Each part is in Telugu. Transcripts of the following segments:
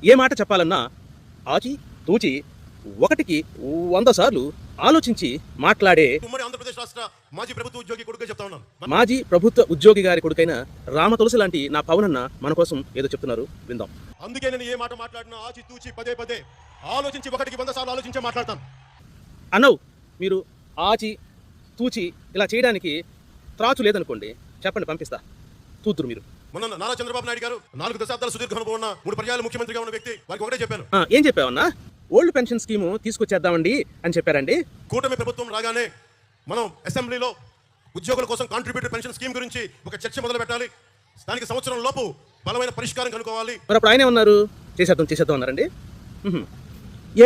ఏ మాట చెప్పాలన్నా ఆచి తూచి ఒకటికి 100 సార్లు ఆలోచించి మాట్లాడే ఉమ్మడి ఆంధ్రప్రదేశ్ రాష్ట్ర మాజీ ప్రభుత్వ ఉద్యోగి కొడుకుగా చెప్తా ఉన్నాను. మాజీ ప్రభుత్వ ఉద్యోగి గారి కొడుకైన రామ తులసి లాంటి నా పవనన్న మన కోసం ఏదో చెప్తున్నారు, విందాం. అందుకే నేను ఏ మాట మాట్లాడినా ఆచి తూచి పదే పదే ఆలోచించి ఒకటికి 100 సార్లు ఆలోచించే మాట్లాడతాను. అన్నవు మీరు ఆచి తూచి ఇలా చేయడానికి త్రాచు లేదనుకోండి, చెప్పండి, పంపిస్తా. తూతురు మీరు. మొన్న నారా చంద్రబాబు నాయుడు గారు 4 దశాబ్దాల సుదీర్ఘ అనుభవం ఉన్న 3 పర్యాయాలు ముఖ్యమంత్రిగా ఉన్న వ్యక్తి, వారికి ఒకటే చెప్పాను. ఏం చెప్పావన్నా? ఓల్డ్ పెన్షన్ స్కీము తీసుకొచ్చేద్దామండి అని చెప్పారండి. కూటమి ప్రభుత్వం రాగానే మనం అసెంబ్లీలో ఉద్యోగుల కోసం కాంట్రిబ్యూటరీ పెన్షన్ స్కీమ్ గురించి ఒక చర్చ మొదలు పెట్టాలి. దానికి సంవత్సరం లోపు బలమైన పరిష్కారం కనుక్కోవాలి. మరి అప్పుడు ఆయనే ఉన్నారు, చేసేద్దాం అన్నారండి.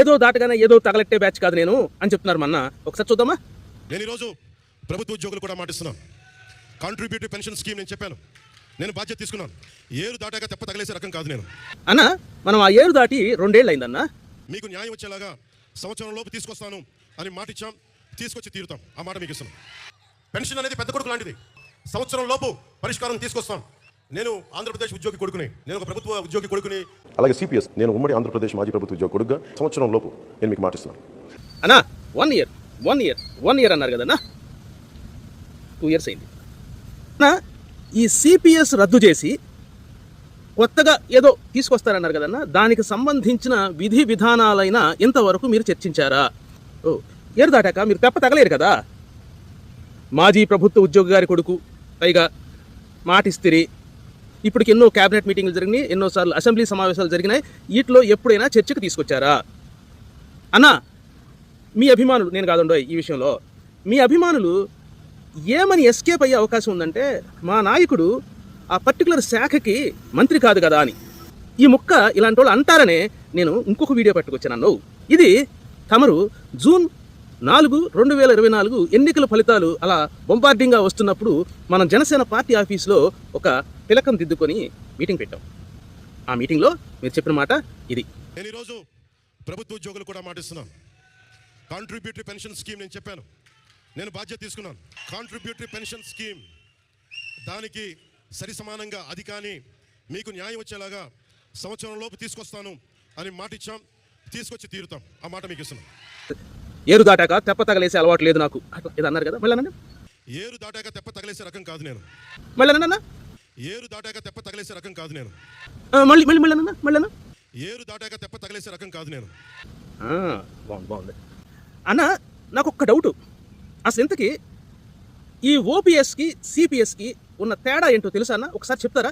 ఏదో దాటగానే ఏదో తగలెట్టే బ్యాచ్ కాదు నేను అని చెప్తున్నారు. మొన్న ఒకసారి చూద్దామా? నేను ఈరోజు ప్రభుత్వ ఉద్యోగులు కూడా మాటిస్తున్నాను. కాంట్రిబ్యూటరీ పెన్షన్ స్కీమ్ నేను చెప్పాను, నేను బాధ్యత తీసుకున్నాను. ఏరు దాటాక తెప్ప తగలేసే రకం కాదు నేను. అన్న, మనం ఆ ఏరు దాటి 2 ఏళ్ళు అయిందన్నా. మీకు న్యాయం వచ్చేలాగా సంవత్సరం లోపు తీసుకొస్తాను అని మాట ఇచ్చాం, తీసుకొచ్చి తీరుతాం. ఆ మాట మీకు ఇస్తున్నాం. పెన్షన్ అనేది పెద్ద కొడుకు లాంటిది. సంవత్సరం లోపు పరిష్కారం తీసుకొస్తాం. నేను ఆంధ్రప్రదేశ్ ఉద్యోగి కొడుకుని, నేను ఒక ప్రభుత్వ ఉద్యోగి కొడుకుని. అలాగే సిపిఎస్, నేను ఉమ్మడి ఆంధ్రప్రదేశ్ మాజీ ప్రభుత్వ ఉద్యోగి కొడుకుగా సంవత్సరం లోపు నేను మీకు మాటిస్తున్నాను. అన్నా 1 ఇయర్ అన్నారు కదన్నా, 2 ఇయర్స్ అయింది. అన్నా, ఈ సిపిఎస్ రద్దు చేసి కొత్తగా ఏదో తీసుకొస్తారన్నారు కదన్నా, దానికి సంబంధించిన విధి విధానాలైన ఇంతవరకు మీరు చర్చించారా? ఏరు దాటాక మీరు తెప్ప తగలేరు కదా. మాజీ ప్రభుత్వ ఉద్యోగి గారి కొడుకు, పైగా మాటిస్తిరి. ఇప్పటికి ఎన్నో క్యాబినెట్ మీటింగ్లు జరిగినాయి, ఎన్నోసార్లు అసెంబ్లీ సమావేశాలు జరిగినాయి. వీటిలో ఎప్పుడైనా చర్చకు తీసుకొచ్చారా? అన్నా, మీ అభిమానులు, నేను కాదండోయ్ ఈ విషయంలో, మీ అభిమానులు ఏమని ఎస్కేప్ అయ్యే అవకాశం ఉందంటే, మా నాయకుడు ఆ పర్టికులర్ శాఖకి మంత్రి కాదు కదా అని. ఈ ముక్క ఇలాంటి వాళ్ళు అంటారనే నేను ఇంకొక వీడియో పట్టుకొచ్చాను. ఇది తమరు జూన్ 4, 2024 ఎన్నికల ఫలితాలు అలా బొంబార్డింగ్గా వస్తున్నప్పుడు మన జనసేన పార్టీ ఆఫీస్లో ఒక తిలకం దిద్దుకొని మీటింగ్ పెట్టాం. ఆ మీటింగ్లో మీరు చెప్పిన మాట ఇది. నేను ఈరోజు ప్రభుత్వ ఉద్యోగులు కూడా మాటిస్తున్నాను. కాంట్రిబ్యూటరీ పెన్షన్ స్కీమ్ నేను చెప్పాను, నేను బాధ్యత తీసుకున్నాను. కాంట్రిబ్యూటరీ పెన్షన్ స్కీమ్ దానికి సరి సమానంగా అది కానీ మీకు న్యాయం వచ్చేలాగా సంవత్సరం లోపు తీసుకొస్తాను అని మాట ఇచ్చాం, తీసుకొచ్చి తీరుతాం. ఆ మాట మీకు ఇస్తున్నాం. ఏరు దాటాక తెప్ప తగలేసే అలవాటు లేదు నాకు, అట్లా ఇది అన్నారు కదా. మళ్ళీ ఏరు దాటాక తెప్ప తగలేసే రకం కాదు నేను. మళ్ళీ ఏరు దాటాక తెప్ప తగలేసే రకం కాదు నేను. మళ్ళీ ఏరు దాటాక తెప్ప తగలేసే రకం కాదు నేను. బాగుంది అన్న. నాకు ఒక్క డౌటు, అసలు ఇంతకీ ఈ ఓపీఎస్కి సిపిఎస్కి ఉన్న తేడా ఏంటో తెలుసా అన్న? ఒకసారి చెప్తారా?